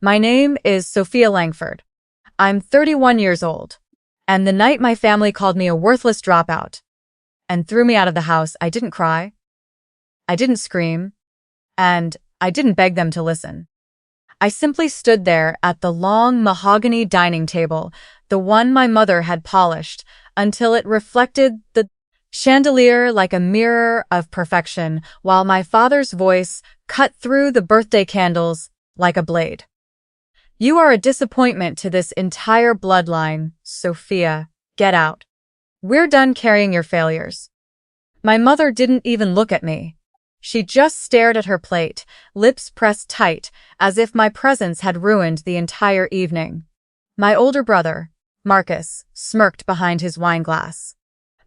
My name is Sophia Langford. I'm 31 years old. And the night my family called me a worthless dropout and threw me out of the house, I didn't cry, I didn't scream, and I didn't beg them to listen. I simply stood there at the long mahogany dining table, the one my mother had polished, until it reflected the chandelier like a mirror of perfection, while my father's voice cut through the birthday candles like a blade. You are a disappointment to this entire bloodline, Sophia. Get out. We're done carrying your failures. My mother didn't even look at me. She just stared at her plate, lips pressed tight, as if my presence had ruined the entire evening. My older brother, Marcus, smirked behind his wineglass.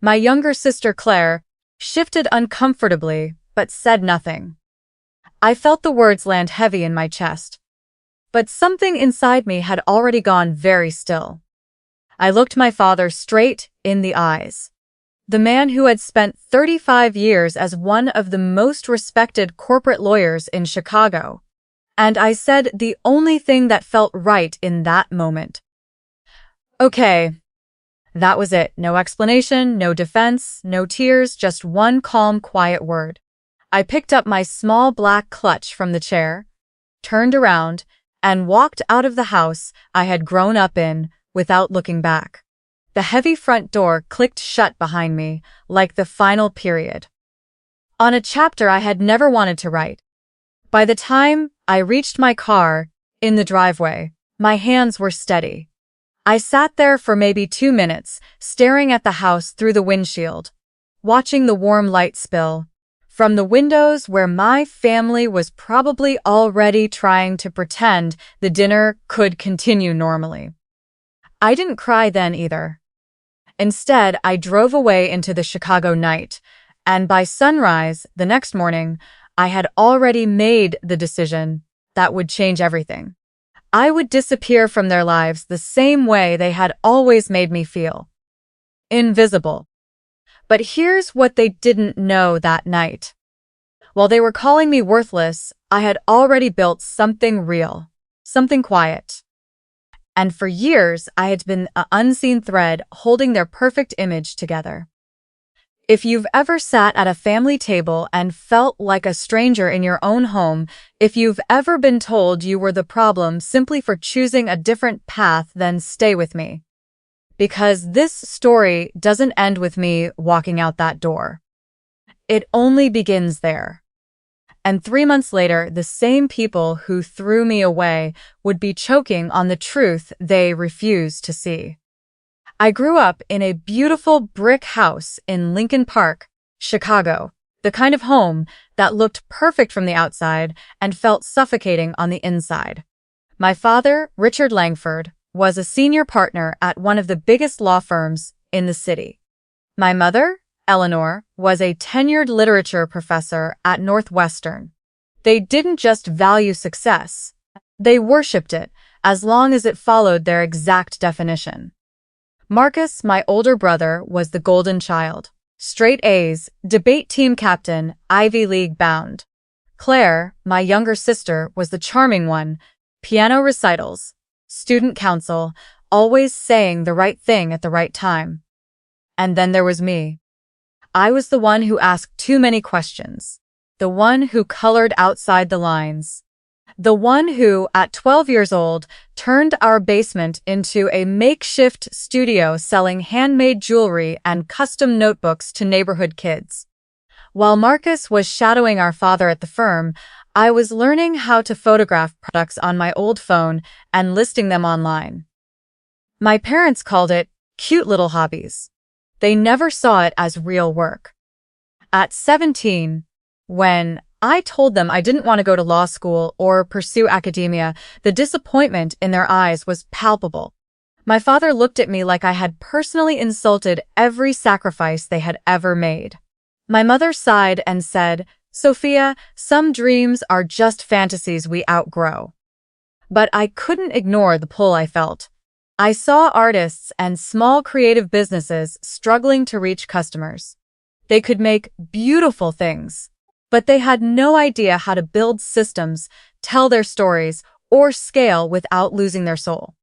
My younger sister, Claire, shifted uncomfortably, but said nothing. I felt the words land heavy in my chest. But something inside me had already gone very still. I looked my father straight in the eyes. The man who had spent 35 years as one of the most respected corporate lawyers in Chicago. And I said the only thing that felt right in that moment. Okay. That was it. No explanation, no defense, no tears, just one calm, quiet word. I picked up my small black clutch from the chair, turned around, and walked out of the house I had grown up in without looking back. The heavy front door clicked shut behind me, like the final period on a chapter I had never wanted to write. By the time I reached my car in the driveway, my hands were steady. I sat there for maybe 2 minutes, staring at the house through the windshield, watching the warm light spill from the windows where my family was probably already trying to pretend the dinner could continue normally. I didn't cry then either. Instead, I drove away into the Chicago night, and by sunrise the next morning, I had already made the decision that would change everything. I would disappear from their lives the same way they had always made me feel. Invisible. But here's what they didn't know that night. While they were calling me worthless, I had already built something real, something quiet. And for years, I had been an unseen thread holding their perfect image together. If you've ever sat at a family table and felt like a stranger in your own home, if you've ever been told you were the problem simply for choosing a different path, then stay with me. Because this story doesn't end with me walking out that door. It only begins there. And 3 months later, the same people who threw me away would be choking on the truth they refused to see. I grew up in a beautiful brick house in Lincoln Park, Chicago, the kind of home that looked perfect from the outside and felt suffocating on the inside. My father, Richard Langford, was a senior partner at one of the biggest law firms in the city. My mother, Eleanor, was a tenured literature professor at Northwestern. They didn't just value success, they worshipped it as long as it followed their exact definition. Marcus, my older brother, was the golden child. Straight A's, debate team captain, Ivy League bound. Claire, my younger sister, was the charming one, piano recitals, student council, always saying the right thing at the right time. And then there was me. I was the one who asked too many questions. The one who colored outside the lines. The one who, at 12 years old, turned our basement into a makeshift studio selling handmade jewelry and custom notebooks to neighborhood kids. While Marcus was shadowing our father at the firm, I was learning how to photograph products on my old phone and listing them online. My parents called it cute little hobbies. They never saw it as real work. At 17, when I told them I didn't want to go to law school or pursue academia, the disappointment in their eyes was palpable. My father looked at me like I had personally insulted every sacrifice they had ever made. My mother sighed and said, "Sophia, some dreams are just fantasies we outgrow." But I couldn't ignore the pull I felt. I saw artists and small creative businesses struggling to reach customers. They could make beautiful things, but they had no idea how to build systems, tell their stories, or scale without losing their soul.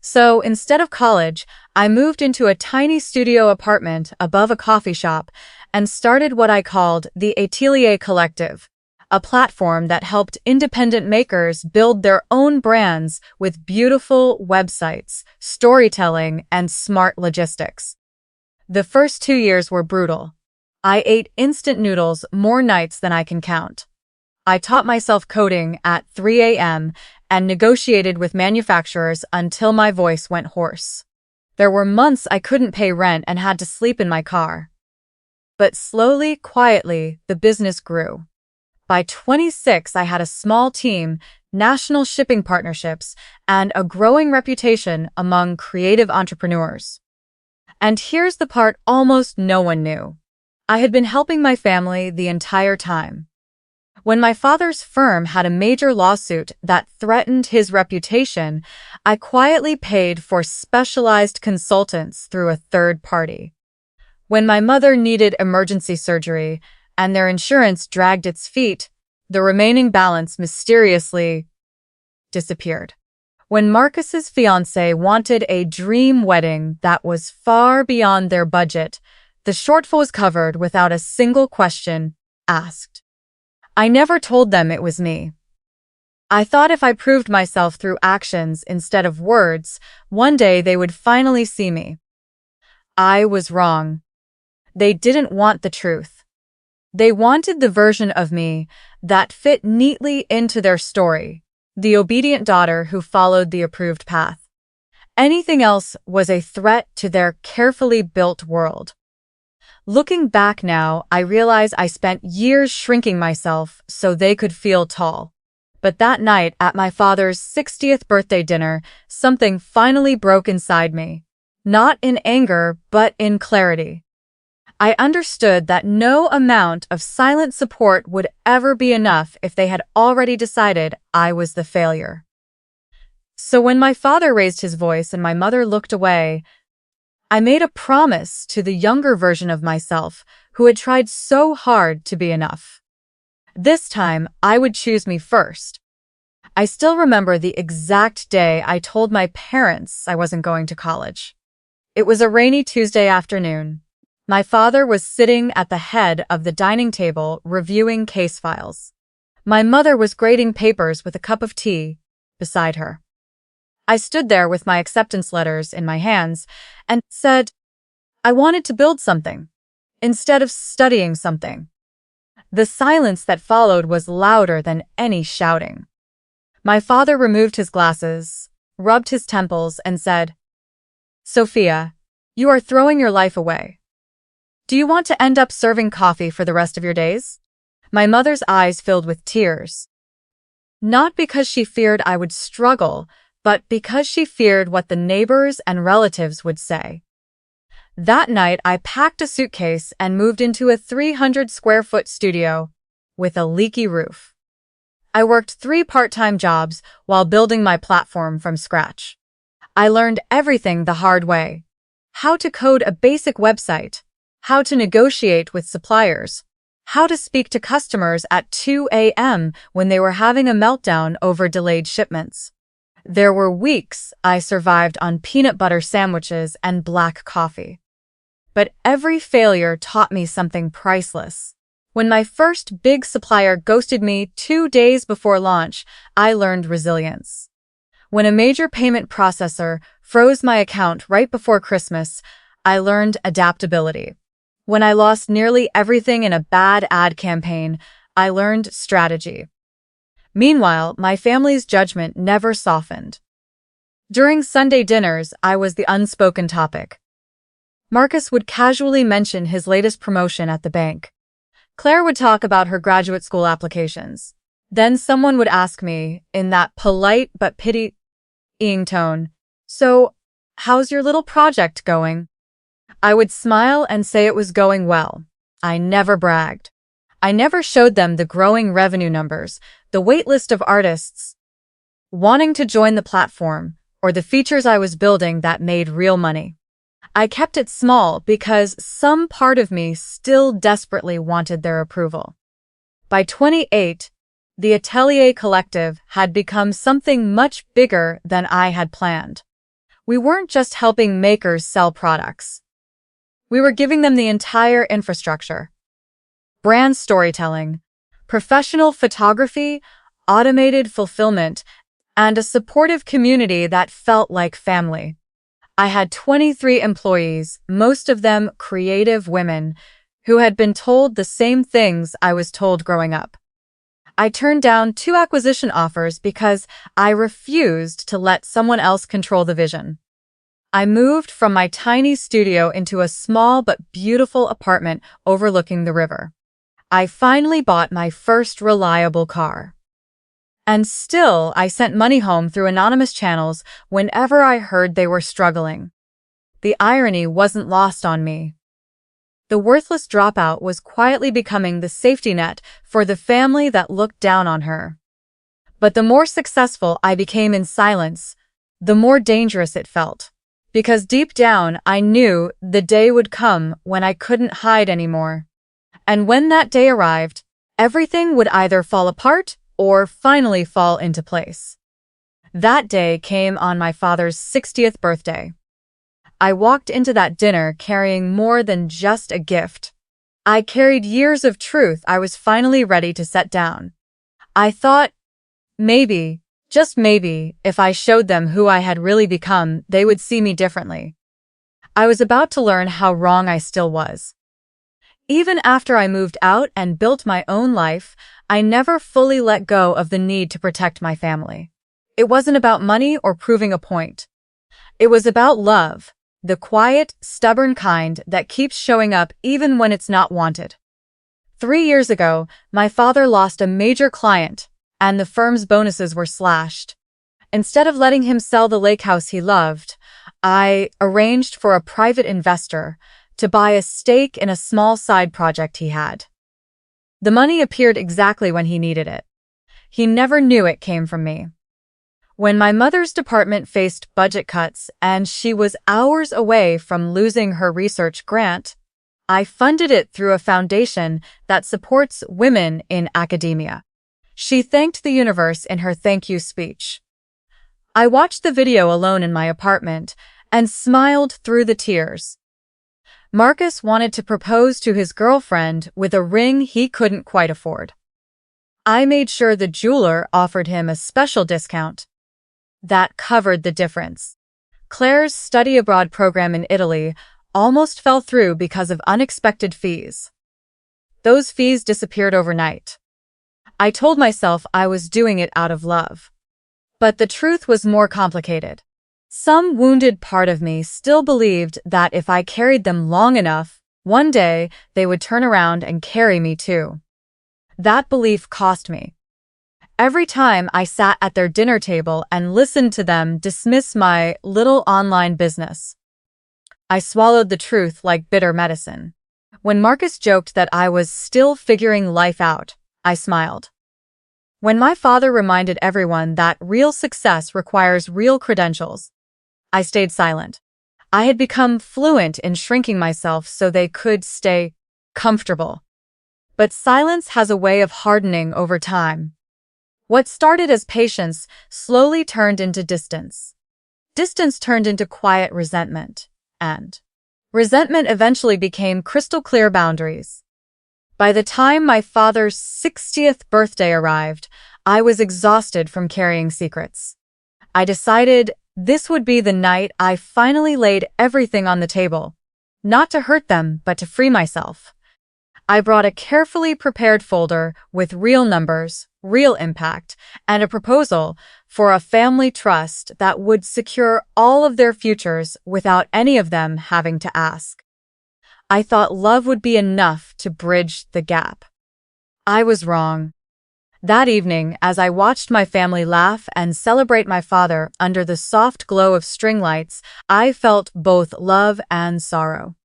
So instead of college, I moved into a tiny studio apartment above a coffee shop and started what I called the Atelier Collective, a platform that helped independent makers build their own brands with beautiful websites, storytelling, and smart logistics. The first 2 years were brutal. I ate instant noodles more nights than I can count. I taught myself coding at 3 a.m. and negotiated with manufacturers until my voice went hoarse. There were months I couldn't pay rent and had to sleep in my car. But slowly, quietly, the business grew. By 26, I had a small team, national shipping partnerships, and a growing reputation among creative entrepreneurs. And here's the part almost no one knew. I had been helping my family the entire time. When my father's firm had a major lawsuit that threatened his reputation, I quietly paid for specialized consultants through a third party. When my mother needed emergency surgery and their insurance dragged its feet, the remaining balance mysteriously disappeared. When Marcus's fiancée wanted a dream wedding that was far beyond their budget, the shortfall was covered without a single question asked. I never told them it was me. I thought if I proved myself through actions instead of words, one day they would finally see me. I was wrong. They didn't want the truth. They wanted the version of me that fit neatly into their story, the obedient daughter who followed the approved path. Anything else was a threat to their carefully built world. Looking back now, I realize I spent years shrinking myself so they could feel tall. But that night at my father's 60th birthday dinner, something finally broke inside me. Not in anger, but in clarity. I understood that no amount of silent support would ever be enough if they had already decided I was the failure. So when my father raised his voice and my mother looked away, I made a promise to the younger version of myself who had tried so hard to be enough. This time, I would choose me first. I still remember the exact day I told my parents I wasn't going to college. It was a rainy Tuesday afternoon. My father was sitting at the head of the dining table reviewing case files. My mother was grading papers with a cup of tea beside her. I stood there with my acceptance letters in my hands and said, I wanted to build something, instead of studying something. The silence that followed was louder than any shouting. My father removed his glasses, rubbed his temples, and said, Sophia, you are throwing your life away. Do you want to end up serving coffee for the rest of your days? My mother's eyes filled with tears. Not because she feared I would struggle, but because she feared what the neighbors and relatives would say. That night, I packed a suitcase and moved into a 300-square-foot studio with a leaky roof. I worked 3 part-time jobs while building my platform from scratch. I learned everything the hard way. How to code a basic website, how to negotiate with suppliers, how to speak to customers at 2 a.m. when they were having a meltdown over delayed shipments. There were weeks I survived on peanut butter sandwiches and black coffee. But every failure taught me something priceless. When my first big supplier ghosted me 2 days before launch, I learned resilience. When a major payment processor froze my account right before Christmas, I learned adaptability. When I lost nearly everything in a bad ad campaign, I learned strategy. Meanwhile, my family's judgment never softened. During Sunday dinners, I was the unspoken topic. Marcus would casually mention his latest promotion at the bank. Claire would talk about her graduate school applications. Then someone would ask me, in that polite but pitying tone, "So, how's your little project going?" I would smile and say it was going well. I never bragged. I never showed them the growing revenue numbers, the wait list of artists wanting to join the platform, or the features I was building that made real money. I kept it small because some part of me still desperately wanted their approval. By 28, The Atelier Collective had become something much bigger than I had planned. We weren't just helping makers sell products. We were giving them the entire infrastructure: brand storytelling, professional photography, automated fulfillment, and a supportive community that felt like family. I had 23 employees, most of them creative women, who had been told the same things I was told growing up. I turned down 2 acquisition offers because I refused to let someone else control the vision. I moved from my tiny studio into a small but beautiful apartment overlooking the river. I finally bought my first reliable car. And still, I sent money home through anonymous channels whenever I heard they were struggling. The irony wasn't lost on me. The worthless dropout was quietly becoming the safety net for the family that looked down on her. But the more successful I became in silence, the more dangerous it felt. Because deep down, I knew the day would come when I couldn't hide anymore. And when that day arrived, everything would either fall apart or finally fall into place. That day came on my father's 60th birthday. I walked into that dinner carrying more than just a gift. I carried years of truth I was finally ready to set down. I thought, maybe, just maybe, if I showed them who I had really become, they would see me differently. I was about to learn how wrong I still was. Even after I moved out and built my own life, I never fully let go of the need to protect my family. It wasn't about money or proving a point. It was about love. The quiet, stubborn kind that keeps showing up even when it's not wanted. 3 years ago, my father lost a major client, and the firm's bonuses were slashed. Instead of letting him sell the lake house he loved, I arranged for a private investor to buy a stake in a small side project he had. The money appeared exactly when he needed it. He never knew it came from me. When my mother's department faced budget cuts and she was hours away from losing her research grant, I funded it through a foundation that supports women in academia. She thanked the universe in her thank you speech. I watched the video alone in my apartment and smiled through the tears. Marcus wanted to propose to his girlfriend with a ring he couldn't quite afford. I made sure the jeweler offered him a special discount. That covered the difference. Claire's study abroad program in Italy almost fell through because of unexpected fees. Those fees disappeared overnight. I told myself I was doing it out of love. But the truth was more complicated. Some wounded part of me still believed that if I carried them long enough, one day they would turn around and carry me too. That belief cost me. Every time I sat at their dinner table and listened to them dismiss my little online business, I swallowed the truth like bitter medicine. When Marcus joked that I was still figuring life out, I smiled. When my father reminded everyone that real success requires real credentials, I stayed silent. I had become fluent in shrinking myself so they could stay comfortable. But silence has a way of hardening over time. What started as patience slowly turned into distance. Distance turned into quiet resentment, and resentment eventually became crystal clear boundaries. By the time my father's 60th birthday arrived, I was exhausted from carrying secrets. I decided this would be the night I finally laid everything on the table, not to hurt them, but to free myself. I brought a carefully prepared folder with real numbers, real impact, and a proposal for a family trust that would secure all of their futures without any of them having to ask. I thought love would be enough to bridge the gap. I was wrong. That evening, as I watched my family laugh and celebrate my father under the soft glow of string lights, I felt both love and sorrow.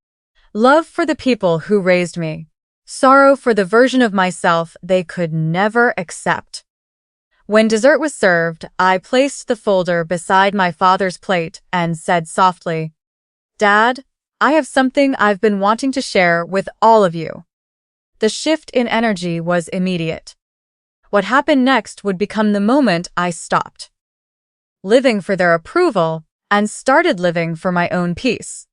Love for the people who raised me. Sorrow for the version of myself they could never accept. When dessert was served, I placed the folder beside my father's plate and said softly, "Dad, I have something I've been wanting to share with all of you." The shift in energy was immediate. What happened next would become the moment I stopped living for their approval and started living for my own peace.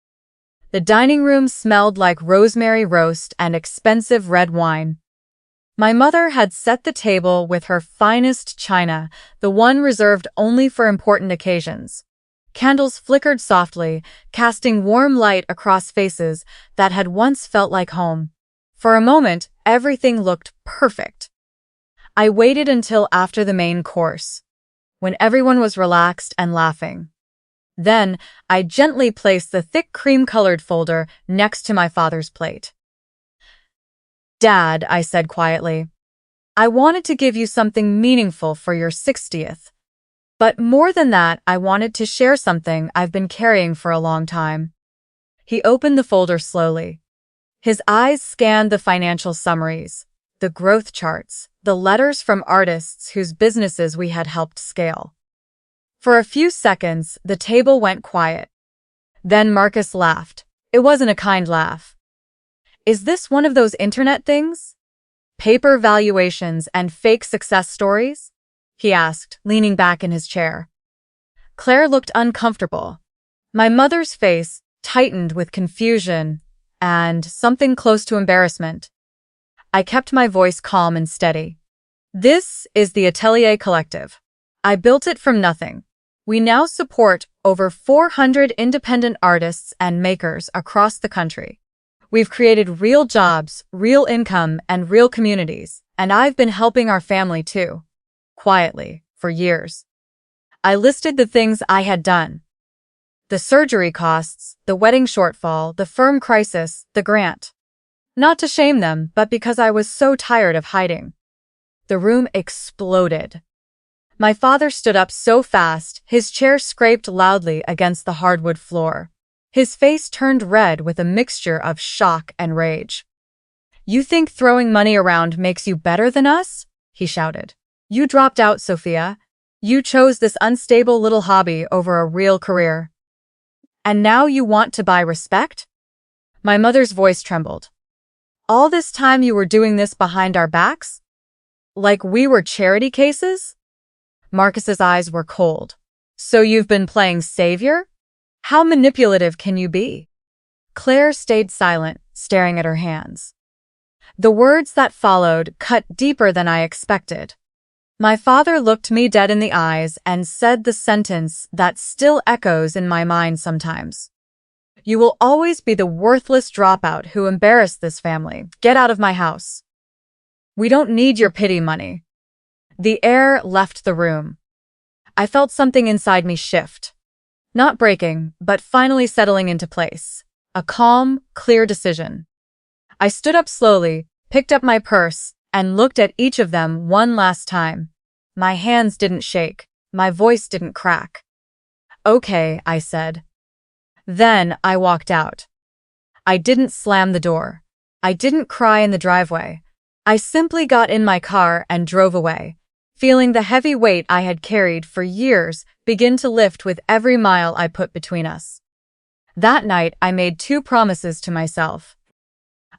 The dining room smelled like rosemary roast and expensive red wine. My mother had set the table with her finest china, the one reserved only for important occasions. Candles flickered softly, casting warm light across faces that had once felt like home. For a moment, everything looked perfect. I waited until after the main course, when everyone was relaxed and laughing. Then, I gently placed the thick cream-colored folder next to my father's plate. "Dad," I said quietly, "I wanted to give you something meaningful for your 60th. But more than that, I wanted to share something I've been carrying for a long time." He opened the folder slowly. His eyes scanned the financial summaries, the growth charts, the letters from artists whose businesses we had helped scale. For a few seconds, the table went quiet. Then Marcus laughed. It wasn't a kind laugh. "Is this one of those internet things? Paper valuations and fake success stories?" he asked, leaning back in his chair. Claire looked uncomfortable. My mother's face tightened with confusion and something close to embarrassment. I kept my voice calm and steady. "This is the Atelier Collective. I built it from nothing. We now support over 400 independent artists and makers across the country. We've created real jobs, real income, and real communities, and I've been helping our family too, quietly, for years." I listed the things I had done. The surgery costs, the wedding shortfall, the firm crisis, the grant. Not to shame them, but because I was so tired of hiding. The room exploded. My father stood up so fast, his chair scraped loudly against the hardwood floor. His face turned red with a mixture of shock and rage. "You think throwing money around makes you better than us?" he shouted. "You dropped out, Sophia. You chose this unstable little hobby over a real career. And now you want to buy respect?" My mother's voice trembled. "All this time you were doing this behind our backs? Like we were charity cases?" Marcus's eyes were cold. "So you've been playing savior? How manipulative can you be?" Claire stayed silent, staring at her hands. The words that followed cut deeper than I expected. My father looked me dead in the eyes and said the sentence that still echoes in my mind sometimes. "You will always be the worthless dropout who embarrassed this family. Get out of my house. We don't need your pity money." The air left the room. I felt something inside me shift. Not breaking, but finally settling into place. A calm, clear decision. I stood up slowly, picked up my purse, and looked at each of them one last time. My hands didn't shake. My voice didn't crack. "Okay," I said. Then I walked out. I didn't slam the door. I didn't cry in the driveway. I simply got in my car and drove away, feeling the heavy weight I had carried for years begin to lift with every mile I put between us. That night, I made 2 promises to myself.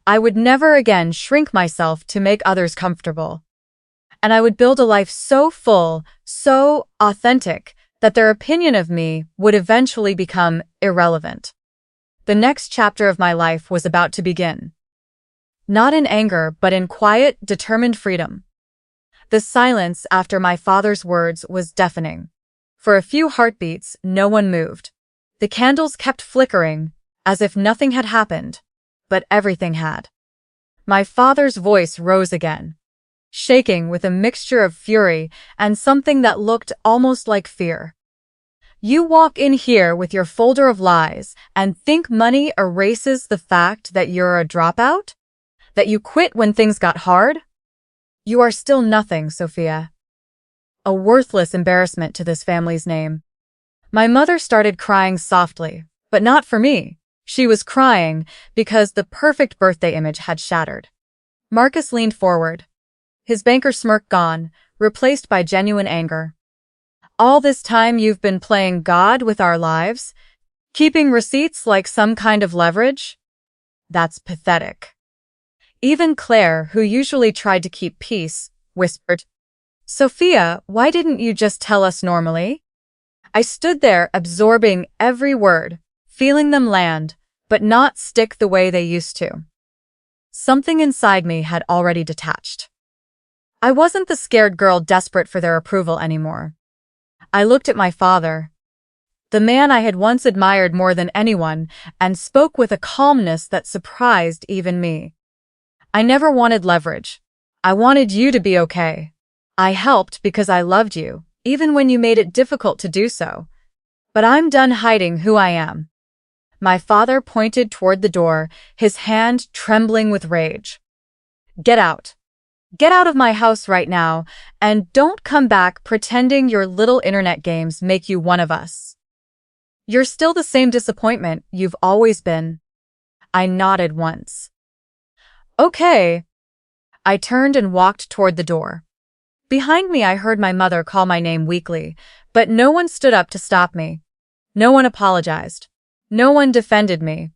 I would never again shrink myself to make others comfortable. And I would build a life so full, so authentic, that their opinion of me would eventually become irrelevant. The next chapter of my life was about to begin. Not in anger, but in quiet, determined freedom. The silence after my father's words was deafening. For a few heartbeats, no one moved. The candles kept flickering, as if nothing had happened, but everything had. My father's voice rose again, shaking with a mixture of fury and something that looked almost like fear. "You walk in here with your folder of lies and think money erases the fact that you're a dropout? That you quit when things got hard? You are still nothing, Sophia. A worthless embarrassment to this family's name." My mother started crying softly, but not for me. She was crying because the perfect birthday image had shattered. Marcus leaned forward, his banker smirk gone, replaced by genuine anger. "All this time you've been playing God with our lives? Keeping receipts like some kind of leverage? That's pathetic." Even Claire, who usually tried to keep peace, whispered, Sophia, why didn't you just tell us normally? I stood there absorbing every word, feeling them land, but not stick the way they used to. Something inside me had already detached. I wasn't the scared girl desperate for their approval anymore. I looked at my father, the man I had once admired more than anyone, and spoke with a calmness that surprised even me. I never wanted leverage. I wanted you to be okay. I helped because I loved you, even when you made it difficult to do so. But I'm done hiding who I am. My father pointed toward the door, his hand trembling with rage. Get out. Get out of my house right now, and don't come back pretending your little internet games make you one of us. You're still the same disappointment you've always been. I nodded once. Okay. I turned and walked toward the door. Behind me I heard my mother call my name weakly, but no one stood up to stop me. No one apologized. No one defended me.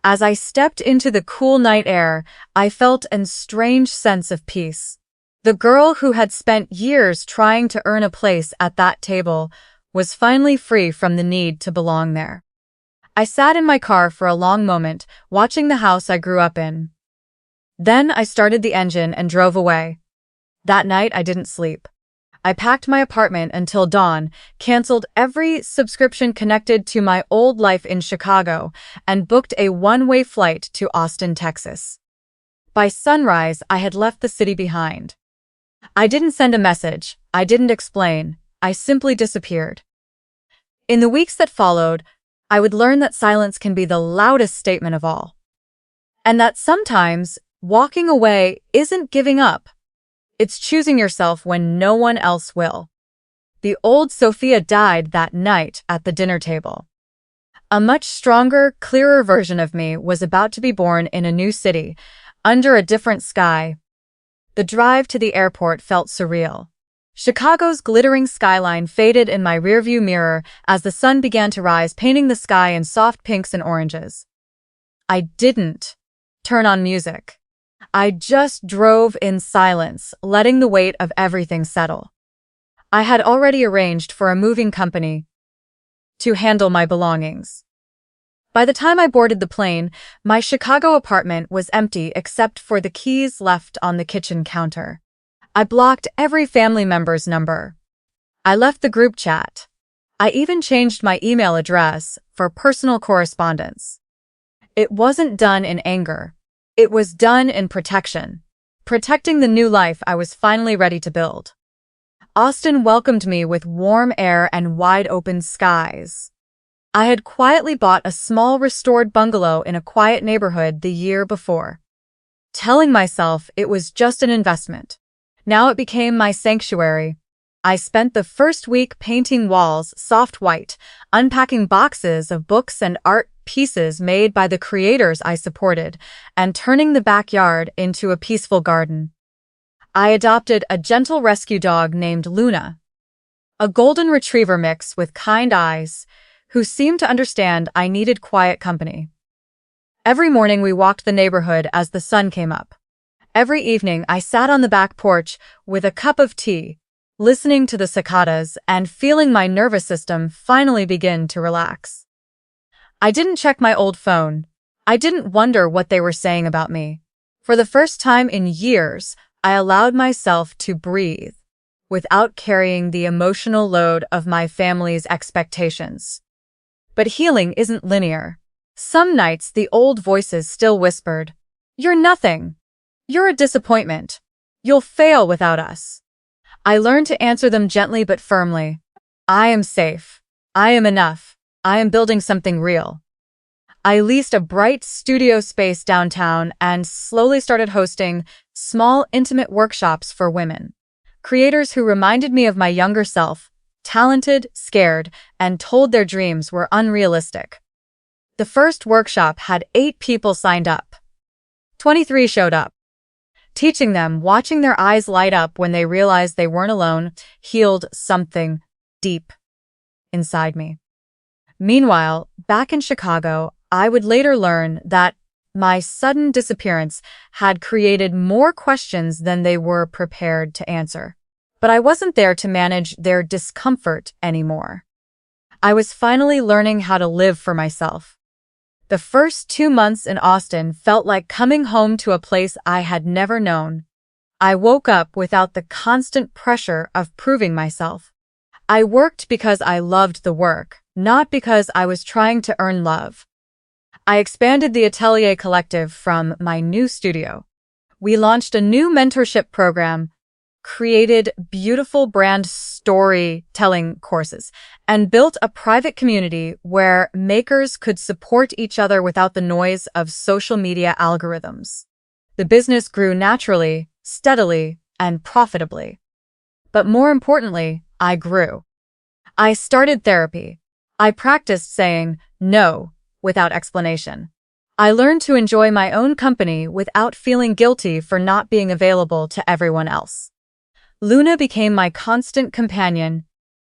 As I stepped into the cool night air, I felt a strange sense of peace. The girl who had spent years trying to earn a place at that table was finally free from the need to belong there. I sat in my car for a long moment, watching the house I grew up in. Then I started the engine and drove away. That night I didn't sleep. I packed my apartment until dawn, canceled every subscription connected to my old life in Chicago, and booked a one-way flight to Austin, Texas. By sunrise, I had left the city behind. I didn't send a message. I didn't explain. I simply disappeared. In the weeks that followed, I would learn that silence can be the loudest statement of all. And that sometimes, walking away isn't giving up. It's choosing yourself when no one else will. The old Sophia died that night at the dinner table. A much stronger, clearer version of me was about to be born in a new city, under a different sky. The drive to the airport felt surreal. Chicago's glittering skyline faded in my rearview mirror as the sun began to rise, painting the sky in soft pinks and oranges. I didn't turn on music. I just drove in silence, letting the weight of everything settle. I had already arranged for a moving company to handle my belongings. By the time I boarded the plane, my Chicago apartment was empty except for the keys left on the kitchen counter. I blocked every family member's number. I left the group chat. I even changed my email address for personal correspondence. It wasn't done in anger. It was done in protection, protecting the new life I was finally ready to build. Austin welcomed me with warm air and wide-open skies. I had quietly bought a small restored bungalow in a quiet neighborhood the year before, telling myself it was just an investment. Now it became my sanctuary. I spent the first week painting walls soft white, unpacking boxes of books and art pieces made by the creators I supported, and turning the backyard into a peaceful garden. I adopted a gentle rescue dog named Luna, a golden retriever mix with kind eyes, who seemed to understand I needed quiet company. Every morning we walked the neighborhood as the sun came up. Every evening I sat on the back porch with a cup of tea, listening to the cicadas and feeling my nervous system finally begin to relax. I didn't check my old phone. I didn't wonder what they were saying about me. For the first time in years, I allowed myself to breathe without carrying the emotional load of my family's expectations. But healing isn't linear. Some nights the old voices still whispered, "You're nothing. You're a disappointment. You'll fail without us." I learned to answer them gently but firmly. I am safe. I am enough. I am building something real. I leased a bright studio space downtown and slowly started hosting small, intimate workshops for women. Creators who reminded me of my younger self, talented, scared, and told their dreams were unrealistic. The first workshop had 8 people signed up. 23 showed up. Teaching them, watching their eyes light up when they realized they weren't alone, healed something deep inside me. Meanwhile, back in Chicago, I would later learn that my sudden disappearance had created more questions than they were prepared to answer. But I wasn't there to manage their discomfort anymore. I was finally learning how to live for myself. The first 2 months in Austin felt like coming home to a place I had never known. I woke up without the constant pressure of proving myself. I worked because I loved the work, not because I was trying to earn love. I expanded the Atelier Collective from my new studio. We launched a new mentorship program, created beautiful brand storytelling courses, and built a private community where makers could support each other without the noise of social media algorithms. The business grew naturally, steadily, and profitably. But more importantly, I grew. I started therapy. I practiced saying no without explanation. I learned to enjoy my own company without feeling guilty for not being available to everyone else. Luna became my constant companion.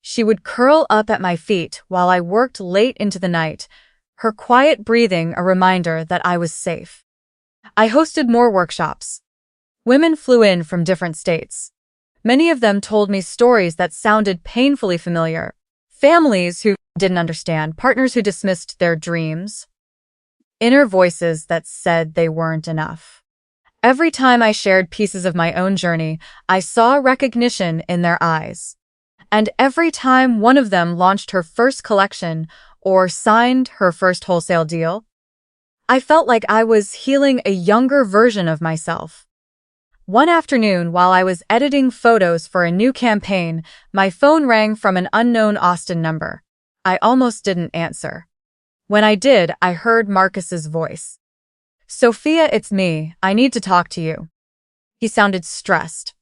She would curl up at my feet while I worked late into the night, her quiet breathing a reminder that I was safe. I hosted more workshops. Women flew in from different states. Many of them told me stories that sounded painfully familiar. Families who didn't understand, partners who dismissed their dreams, inner voices that said they weren't enough. Every time I shared pieces of my own journey, I saw recognition in their eyes. And every time one of them launched her first collection or signed her first wholesale deal, I felt like I was healing a younger version of myself. One afternoon, while I was editing photos for a new campaign, my phone rang from an unknown Austin number. I almost didn't answer. When I did, I heard Marcus's voice. "Sophia, it's me. I need to talk to you." He sounded stressed.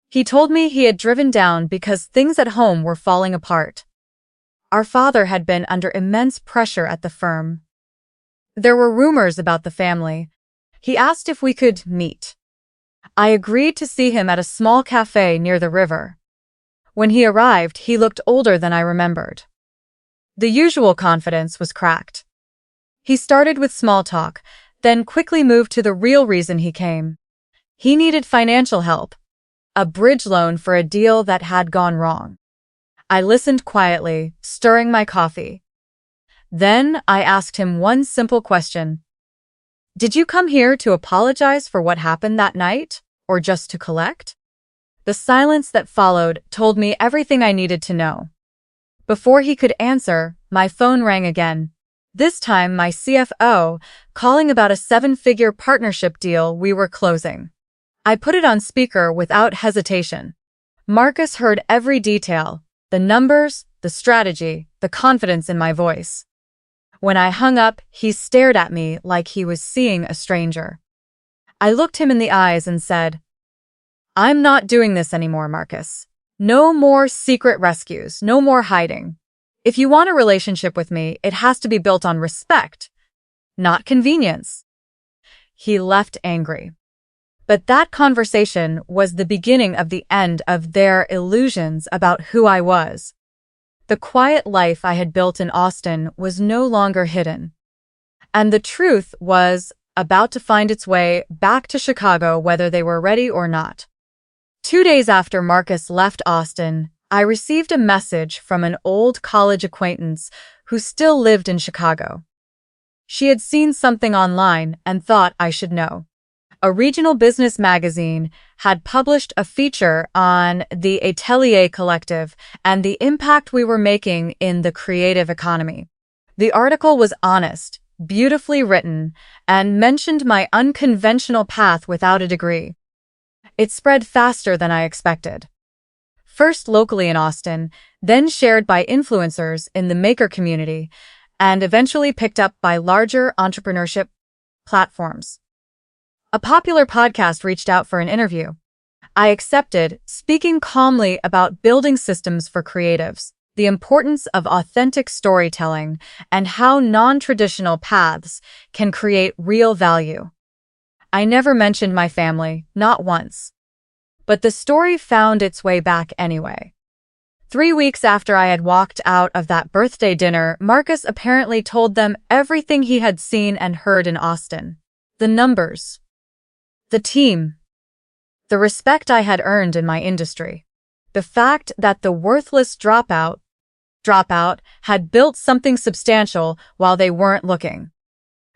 He told me he had driven down because things at home were falling apart. Our father had been under immense pressure at the firm. There were rumors about the family. He asked if we could meet. I agreed to see him at a small cafe near the river. When he arrived, he looked older than I remembered. The usual confidence was cracked. He started with small talk, then quickly moved to the real reason he came. He needed financial help, a bridge loan for a deal that had gone wrong. I listened quietly, stirring my coffee. Then I asked him one simple question. "Did you come here to apologize for what happened that night, or just to collect?" The silence that followed told me everything I needed to know. Before he could answer, my phone rang again. This time my CFO, calling about a 7-figure partnership deal we were closing. I put it on speaker without hesitation. Marcus heard every detail, the numbers, the strategy, the confidence in my voice. When I hung up, he stared at me like he was seeing a stranger. I looked him in the eyes and said, "I'm not doing this anymore, Marcus. No more secret rescues, no more hiding. If you want a relationship with me, it has to be built on respect, not convenience." He left angry. But that conversation was the beginning of the end of their illusions about who I was. The quiet life I had built in Austin was no longer hidden. And the truth was about to find its way back to Chicago whether they were ready or not. 2 days after Marcus left Austin, I received a message from an old college acquaintance who still lived in Chicago. She had seen something online and thought I should know. A regional business magazine had published a feature on the Atelier Collective and the impact we were making in the creative economy. The article was honest, beautifully written, and mentioned my unconventional path without a degree. It spread faster than I expected. First locally in Austin, then shared by influencers in the maker community, and eventually picked up by larger entrepreneurship platforms. A popular podcast reached out for an interview. I accepted, speaking calmly about building systems for creatives, the importance of authentic storytelling, and how non-traditional paths can create real value. I never mentioned my family, not once. But the story found its way back anyway. 3 weeks after I had walked out of that birthday dinner, Marcus apparently told them everything he had seen and heard in Austin. The numbers. The team. The respect I had earned in my industry. The fact that the worthless dropout had built something substantial while they weren't looking.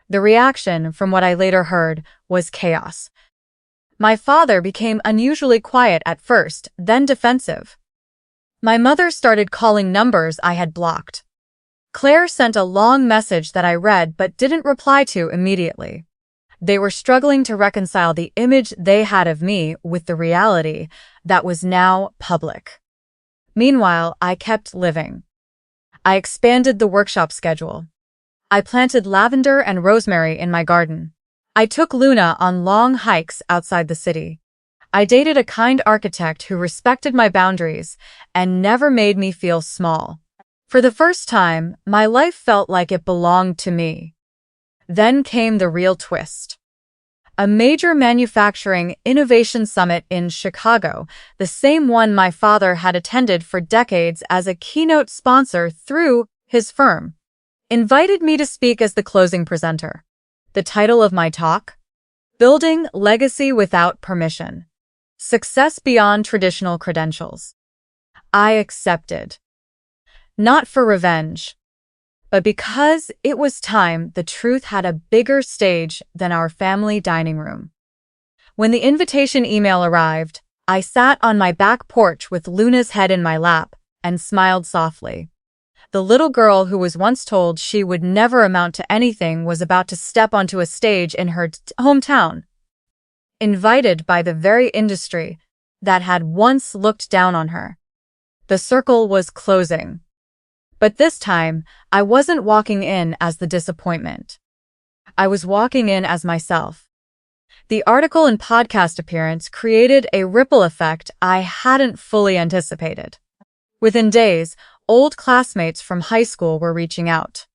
The reaction, from what I later heard, was chaos. My father became unusually quiet at first, then defensive. My mother started calling numbers I had blocked. Claire sent a long message that I read but didn't reply to immediately. They were struggling to reconcile the image they had of me with the reality that was now public. Meanwhile, I kept living. I expanded the workshop schedule. I planted lavender and rosemary in my garden. I took Luna on long hikes outside the city. I dated a kind architect who respected my boundaries and never made me feel small. For the first time, my life felt like it belonged to me. Then came the real twist. A major manufacturing innovation summit in Chicago, the same one my father had attended for decades as a keynote sponsor through his firm, invited me to speak as the closing presenter. The title of my talk? Building Legacy Without Permission. Success Beyond Traditional Credentials. I accepted. Not for revenge, but because it was time the truth had a bigger stage than our family dining room. When the invitation email arrived, I sat on my back porch with Luna's head in my lap and smiled softly. The little girl who was once told she would never amount to anything was about to step onto a stage in her hometown, invited by the very industry that had once looked down on her. The circle was closing. But this time, I wasn't walking in as the disappointment. I was walking in as myself. The article and podcast appearance created a ripple effect I hadn't fully anticipated. Within days, old classmates from high school were reaching out.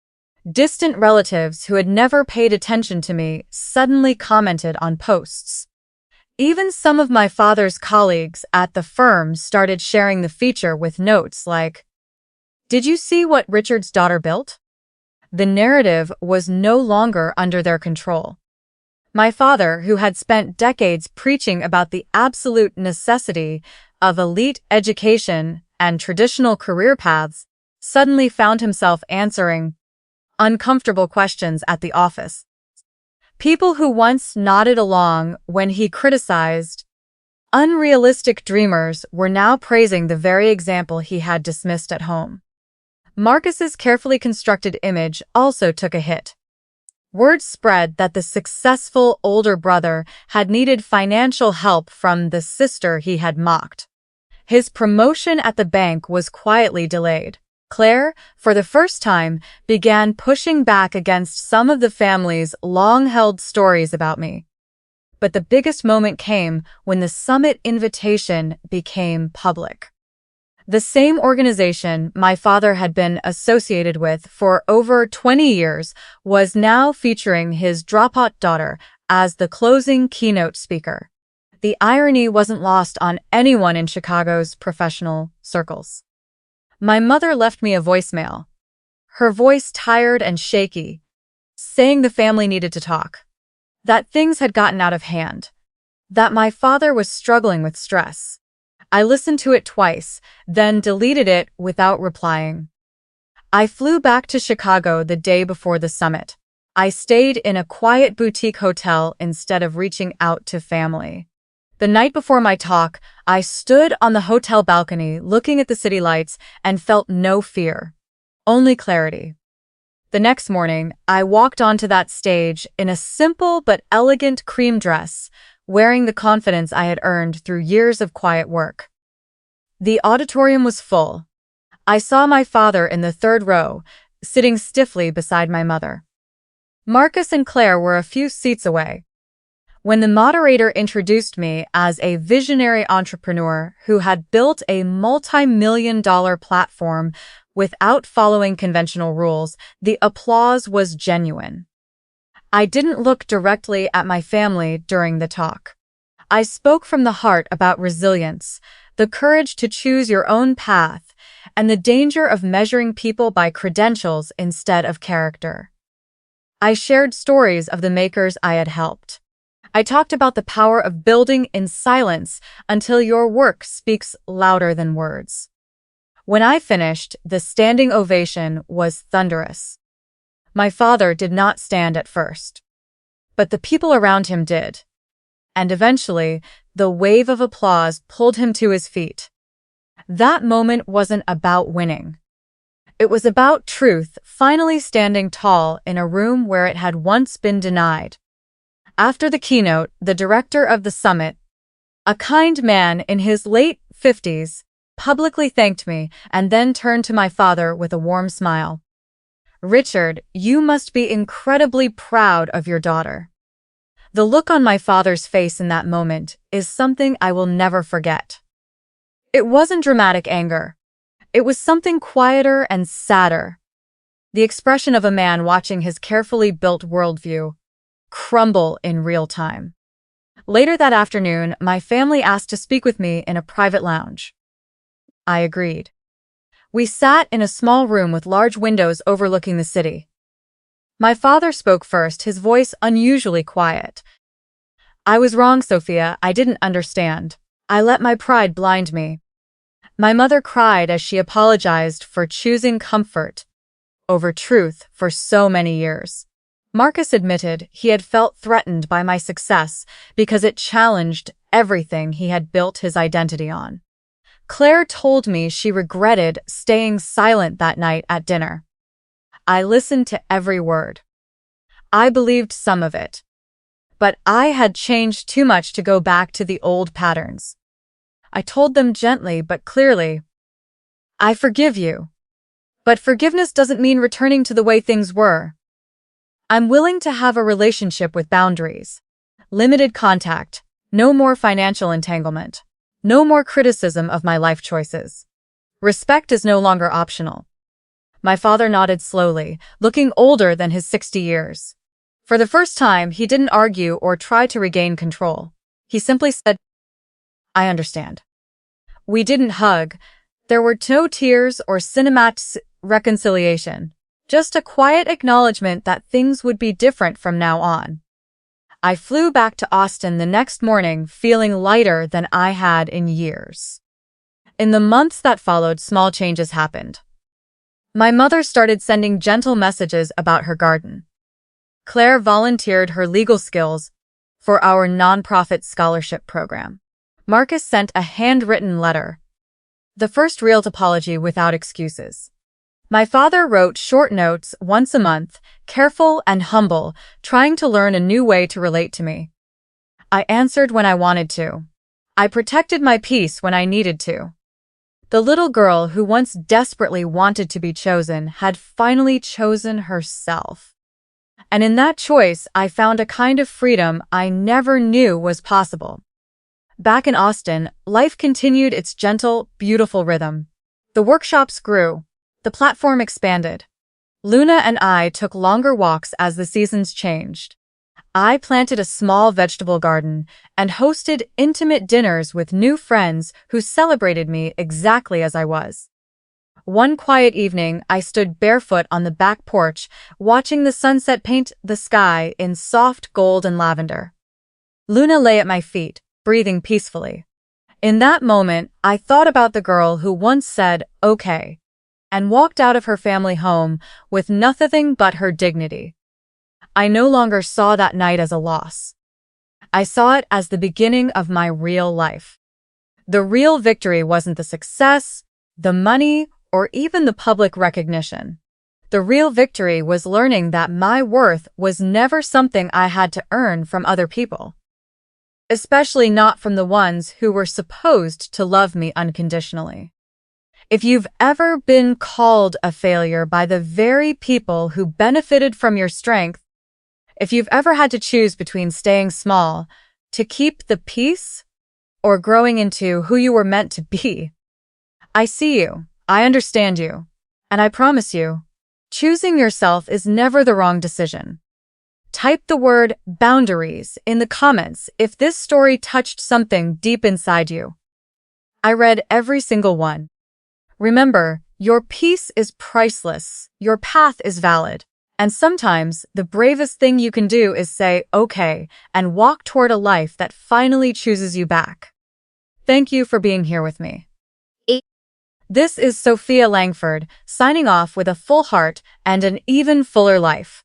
Distant relatives who had never paid attention to me suddenly commented on posts. Even some of my father's colleagues at the firm started sharing the feature with notes like, "Did you see what Richard's daughter built?" The narrative was no longer under their control. My father, who had spent decades preaching about the absolute necessity of elite education and traditional career paths, suddenly found himself answering uncomfortable questions at the office. People who once nodded along when he criticized unrealistic dreamers were now praising the very example he had dismissed at home. Marcus's carefully constructed image also took a hit. Word spread that the successful older brother had needed financial help from the sister he had mocked. His promotion at the bank was quietly delayed. Claire, for the first time, began pushing back against some of the family's long-held stories about me. But the biggest moment came when the summit invitation became public. The same organization my father had been associated with for over 20 years was now featuring his dropout daughter as the closing keynote speaker. The irony wasn't lost on anyone in Chicago's professional circles. My mother left me a voicemail, her voice tired and shaky, saying the family needed to talk, that things had gotten out of hand, that my father was struggling with stress. I listened to it twice, then deleted it without replying. I flew back to Chicago the day before the summit. I stayed in a quiet boutique hotel instead of reaching out to family. The night before my talk, I stood on the hotel balcony looking at the city lights and felt no fear, only clarity. The next morning, I walked onto that stage in a simple but elegant cream dress, wearing the confidence I had earned through years of quiet work. The auditorium was full. I saw my father in the third row, sitting stiffly beside my mother. Marcus and Claire were a few seats away. When the moderator introduced me as a visionary entrepreneur who had built a multi-million-dollar platform without following conventional rules, the applause was genuine. I didn't look directly at my family during the talk. I spoke from the heart about resilience, the courage to choose your own path, and the danger of measuring people by credentials instead of character. I shared stories of the makers I had helped. I talked about the power of building in silence until your work speaks louder than words. When I finished, the standing ovation was thunderous. My father did not stand at first, but the people around him did. And eventually, the wave of applause pulled him to his feet. That moment wasn't about winning. It was about truth finally standing tall in a room where it had once been denied. After the keynote, the director of the summit, a kind man in his late 50s, publicly thanked me and then turned to my father with a warm smile. "Richard, you must be incredibly proud of your daughter." The look on my father's face in that moment is something I will never forget. It wasn't dramatic anger. It was something quieter and sadder. The expression of a man watching his carefully built worldview crumble in real time. Later that afternoon, my family asked to speak with me in a private lounge. I agreed. We sat in a small room with large windows overlooking the city. My father spoke first, his voice unusually quiet. "I was wrong, Sophia. I didn't understand. I let my pride blind me." My mother cried as she apologized for choosing comfort over truth for so many years. Marcus admitted he had felt threatened by my success because it challenged everything he had built his identity on. Claire told me she regretted staying silent that night at dinner. I listened to every word. I believed some of it. But I had changed too much to go back to the old patterns. I told them gently but clearly, "I forgive you. But forgiveness doesn't mean returning to the way things were. I'm willing to have a relationship with boundaries. Limited contact, no more financial entanglement, no more criticism of my life choices. Respect is no longer optional." My father nodded slowly, looking older than his 60 years. For the first time, he didn't argue or try to regain control. He simply said, "I understand." We didn't hug. There were no tears or cinematic reconciliation. Just a quiet acknowledgement that things would be different from now on. I flew back to Austin the next morning feeling lighter than I had in years. In the months that followed, small changes happened. My mother started sending gentle messages about her garden. Claire volunteered her legal skills for our nonprofit scholarship program. Marcus sent a handwritten letter, the first real apology without excuses. My father wrote short notes once a month, careful and humble, trying to learn a new way to relate to me. I answered when I wanted to. I protected my peace when I needed to. The little girl who once desperately wanted to be chosen had finally chosen herself. And in that choice, I found a kind of freedom I never knew was possible. Back in Austin, life continued its gentle, beautiful rhythm. The workshops grew. The platform expanded. Luna and I took longer walks as the seasons changed. I planted a small vegetable garden and hosted intimate dinners with new friends who celebrated me exactly as I was. One quiet evening, I stood barefoot on the back porch, watching the sunset paint the sky in soft gold and lavender. Luna lay at my feet, breathing peacefully. In that moment, I thought about the girl who once said, "Okay," and walked out of her family home with nothing but her dignity. I no longer saw that night as a loss. I saw it as the beginning of my real life. The real victory wasn't the success, the money, or even the public recognition. The real victory was learning that my worth was never something I had to earn from other people. Especially not from the ones who were supposed to love me unconditionally. If you've ever been called a failure by the very people who benefited from your strength, if you've ever had to choose between staying small to keep the peace or growing into who you were meant to be, I see you, I understand you, and I promise you, choosing yourself is never the wrong decision. Type the word boundaries in the comments if this story touched something deep inside you. I read every single one. Remember, your peace is priceless, your path is valid, And sometimes, the bravest thing you can do is say, okay, and walk toward a life that finally chooses you back. Thank you for being here with me. This is Sophia Langford, signing off with a full heart and an even fuller life.